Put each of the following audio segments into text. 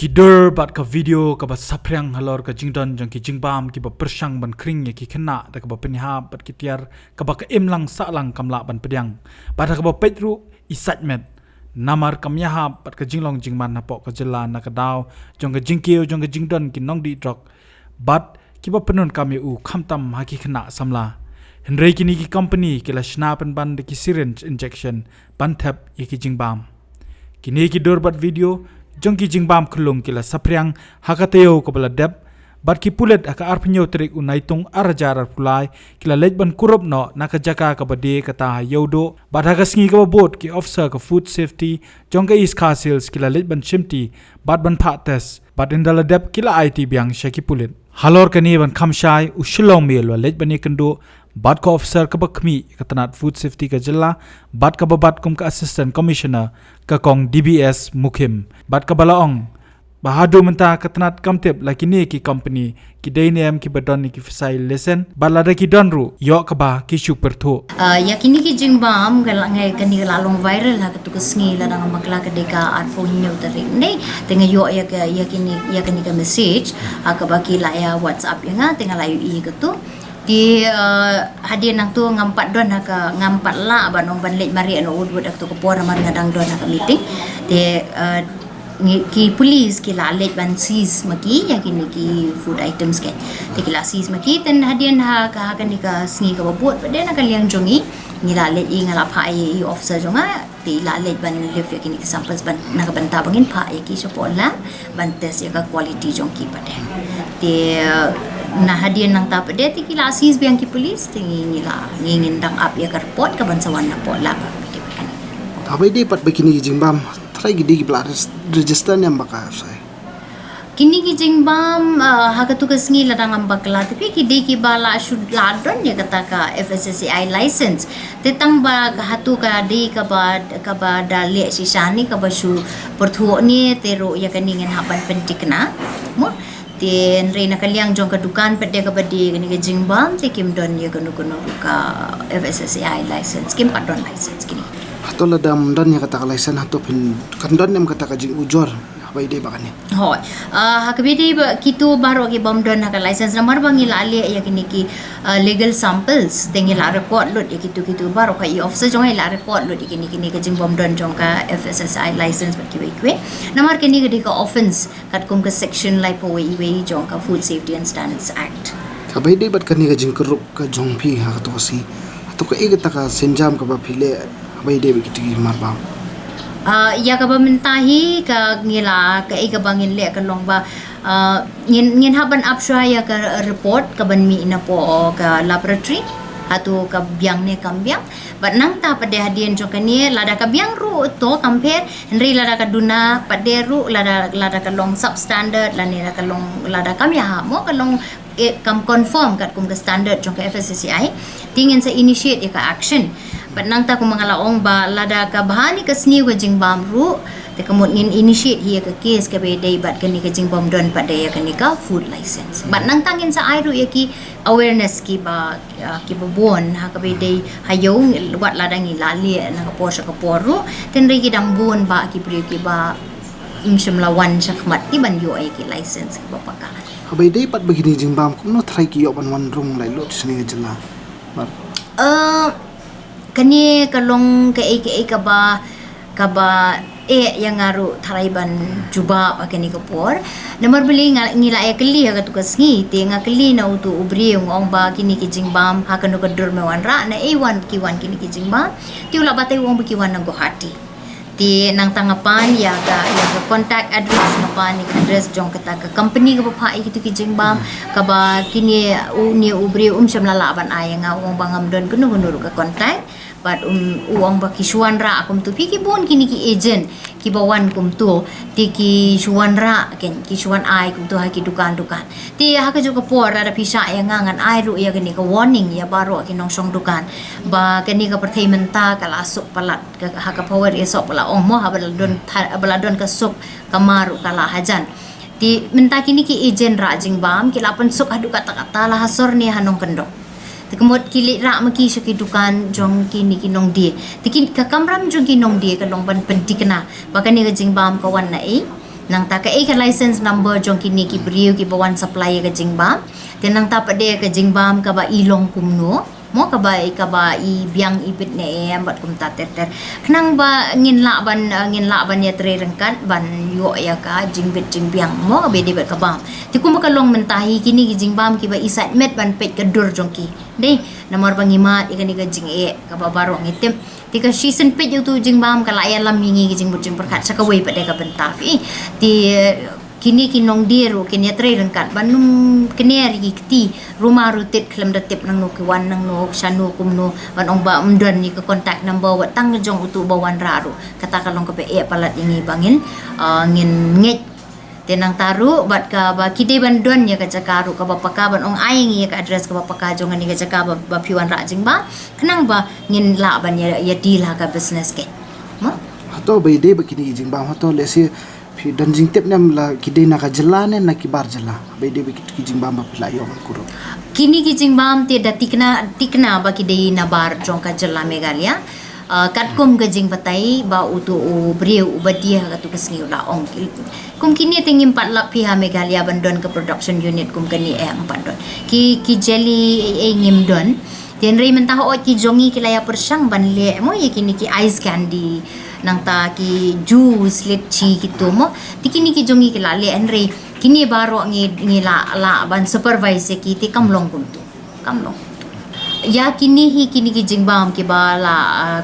Kider bat ka video ka ba saprang halor ka jingdon jang ki jingbam ki ba persang ban kring ya ki kena da ka ba penha bat ki tiar ka ba ka emlang sa lang kamla ban pediang bat ka ba petru isatmet namar kamya ha bat ka jinglong jingman na po ka jela na ka daw jong ka jingkeu jong ka jingdon ki nong di drok bat ki ba penun kami u khamtam ha ki kena samla henrei kini ki company ki la shnapen ban de ki syringe injection ban thap ya ki jingbam kini ki dor bat video jongki jingbam khulung kila sapriang hakateo kabala deb bat ki pulet aka arpnyo trik unaitung arajar pulai kila lejban kurup no nakajaka kabade kata yodo bat hagasngi ka bot ki officer ka food safety jongka is castles kila lejban chimti bat ban pha test bat indala deb kila it biang shaki pulet halor kani ban khamshai ushilong melo lejban ikendo bat ka officer ka bakmi katanat food safety ka jilla bat ka babat kum ka assistant commissioner ka kong DBS mukim bat ka balaong bahadu menta katanat kamtep lakini ki company ki dainem ki badon ki fisai lesen balada ki donru yo ka ba ki super tho yakini ki jingbam ngai kani lalong viral ha tu kesngi la dang makla ka deka at punyo tari nei tenga yo yakini ka message ka ba ki la ya WhatsApp ya nga tenga la yu ka tu di hadiah nang tu ngampat don ka ngampat la banong ban lej mari anu ud ak tu ko por man ngadang don ka meeting de ki police ki la lej ban seize maki yang kini ki food items ke de ki la seize maki ten hadiah ha ka kan ni ka sngi ka bot pada nak liang jongi ni la lej ngala pha i officer jonga ti la lej ban lift ya kini ki samples ban nak banta bangin pha ya ki sopola ban test ya ka quality jongki pada de na hadiah nang tap dia tikila asis biang ki polis tingi la ngingin dang up ya report ka bansawan na pola abai de pat bekini jingbam try gidi bla register nyam baka sai kini ki jingbam hakatu kasngi la dang ambakla tapi ki de ki bala should ladon ya kata ka FSSAI license tetang ba hatu ka de ka ba dali sisani ka ba shu perthuo ni tero ya kaningin haban pentikna mo ten reina kaliang jong ka dukan pede ka badi kani ka jingbam te kim don ye kanu ka FSSAI license kim padon license kini hatola dam don ya kata license hato pin kan don nem kata ka jing ujor bai de bakani hoy hakbidi kitu baro ki bom don ka license namar bangi la le ya kini ki legal samples tengi la record lot ya kitu baro ka i officer jong la record lot kini ka jingbam don jong ka FSSAI license bat ki we namar kini ka offense kat kum ka section lai po we jong ka food safety and standards act ka bai de bat kani ka jing kerup ka jong phi ha to si to ka igata ka senjam ka ba phile bai de ki marba ya ka ba mentahi ka ngila ka ika bangin le ka long ba ngin haban apsha ya ka report ka ban mi na po ka laboratory atu ka biang ne kambiang but nang ta pade hadien jo kani lada ka biang ru to compare henry lada ka duna pade ru lada ka long substandard la ne ka long lada kam ya mo ka long kam conform kat kum ka standard jo ka FSSAI tingin sa initiate ya ka action but nang ta ko mga laong ba lada ka bahani ka sni wa jingbam ru te kamot ngin initiate hiya ka case ka bedai bat kani ka jingbam don pada ya kani ka food license but nang tangin sa airu ya ki awareness ki ba bon ha ka bedai hayong wat lada ngi lali na ka po sa ka poru ten ri ki dang bon ba ki pri ki ba lawan sakmat ti ban yo ai ki license ki ba paka bai de pat begini jingbam kum no try ki yo ban wan rung lai lot sni jela kani kalong ka ba yang ngaru tharaiban juba kani kapor namar beli ngila ya keli ha tukas ngi te nga keli na utu ubri ngong ba kini ki jingbam ha kanu ka dur mewan ra na e1 ki1 kini ki jingbam ti ula batay wong bikiwan nang Guwahati ti nang tangapan ya ka contact address ngapan ni address jong kata ka company ka pa kitu ki jingbam ka ba kini ni ubri syamlala ban ay nga wong bangam don kuno ka contact but uang ba kisuan ra akum tu piki bon kini ki agent ki bawan kum tu ti ki suan ra ken ki suan ai kum tu ha ki dukan ti ha ka juga por ada pisa yang ngangan ai ru ya kini ka warning ya baro ki nong song dukan ba kini ka perthai menta kala sok palat ka ha ka power ya sok pala ong mo ha baladon ka sok kamaru kala hajan ti menta kini ki agent ra jingbam ki lapan sok hadu kata lah hasor ni hanong kendok Tekemot kilit rak maki syaki dukan jong kini kinong dia. Tikin ka kamram jong kinong dia ka long ban pentikna. Bahkan ni ka jingbam kawan na nang ta ka license number jong kini ki beriu ki bawan supply ka jingbam te nang ta pade ka jingbam ka ba ilong kumno mo ka ba i biang ibit ne ambat kum ta ter knang ba ngin la ban ya tre rengkat ban yo ya ka jingbit jingbiang mo ka be de ka bam ti kum ka long mentahi kini ki jingbam ki ba isat met ban pet ka dur jong ki dei namar bangimat ikan ka jing ka ba baro ngitim tika season pet tu jingbam ka la ya lam mingi ki jingbut jing perkat sakawai pade ka bentafi ti kini kinong diru kini tre rengkat banum kini ri kiti rumah rutit klem datip nang no kiwan nang no shanu kumno ban ong ba mdon ni ke contact number wat tang jong utu bawan raru kata kalong ke pe palat ini bangin ngin ngej tenang taru bat ka ba kide bandon ya ka cakaru ka ba pakaban ong aing ya ka address ka ba pakajongan ni ka cakaba ba piwan ra jing ba kenang ba ngin la ban ya dila ka business ke mo Hato bai de bakini jingbam hato lesi phi dan jing tep nam la kide na ka jelane na kibar jela bai de bakit ki jingbam ba pila yo kuro kini ki jingbam te da tikna ba kide na bar jong ka jela megalia katkum ke jing patai ba utu breu ubadia ka tu kesni la ong kum kini tingin 4 lap pihak megalia bandon ke production unit kum kani 4 don ki jelly ngim don ten rei mentah o ki jongi ki laya persang ban le mo ye kini ki ice candy nang ta ki juice litchi gitu mo tikini ki jongi ki la le enrei kini baro ngi la ban supervise ki ti kamlong kuntu kamlong ya kini ki jingbam ki bala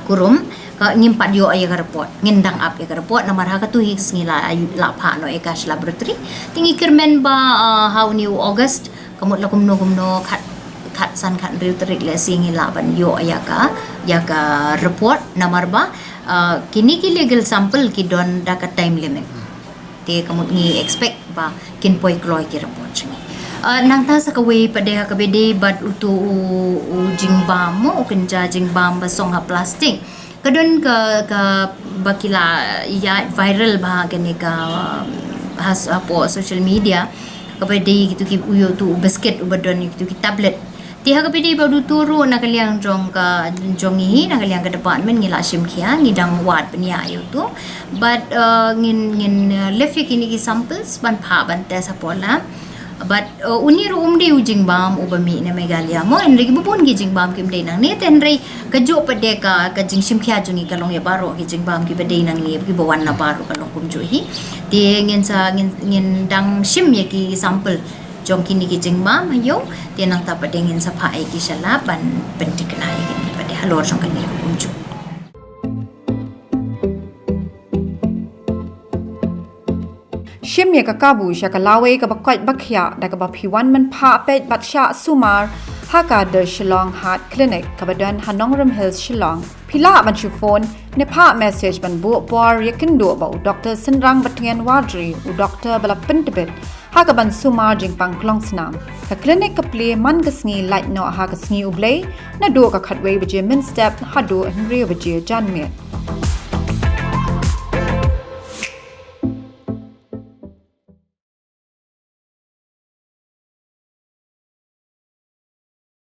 kurum ka ngimpat yo ay ka report ngendang up ya ka report namar ha ka tu his ngila la pha no ekas laboratory tingi kirmen ba how new August kamut la kumno khat san khat riu terik le singi la ban yo ya ka report namar ba kini ki legal sample ki don da ka time limit te kamut ngi expect ba kin poi kloi ki report chingi nang ta sa kawai pada ka bede bat utu jingbam mo kenja jingbam ba song ha plastic kadon ka bakila ya viral ba gani ka has po social media ka bede gitu ki uyo tu basket ubadon gitu ki tablet ti ha ka bede ba du turu na kaliang jong hi na kaliang ka department ngila sim khia ngidang wat penia yo tu but ngin left kini ki samples ban pha ban ta sa pola but uniru umdi jingbam ubami na megalia mo enri bubun gi jingbam kim dei nang ne tenri kajo pade ka jing simkhya jungi kalong ya baro gi jingbam ki pade nang ni ki bawan na baro kalong kum ju hi ti ngin dang sim ye ki sample jong kini ki jingbam ayo ti nang ta pade ngin sa phai ki sala ban pentik na gi pade halor jong kan ni kum ju Shim ye ka kabu sha ka lawe ka bakwat bakhya da ka baphiwan man pha pet batsha sumar ha ka de Shillong Heart Clinic ka badan Hanongram Hills Shillong phila ban chu phone ne pha message ban bu por yakin do ba Dr Sinrang Batngen Wadri u Dr Balapin Tibet ha ka ban sumar jing pang klong snam ka clinic ka play man ka sngi light no ha ka sngi ublay na do ka khatway baje min step ha do henry baje janmet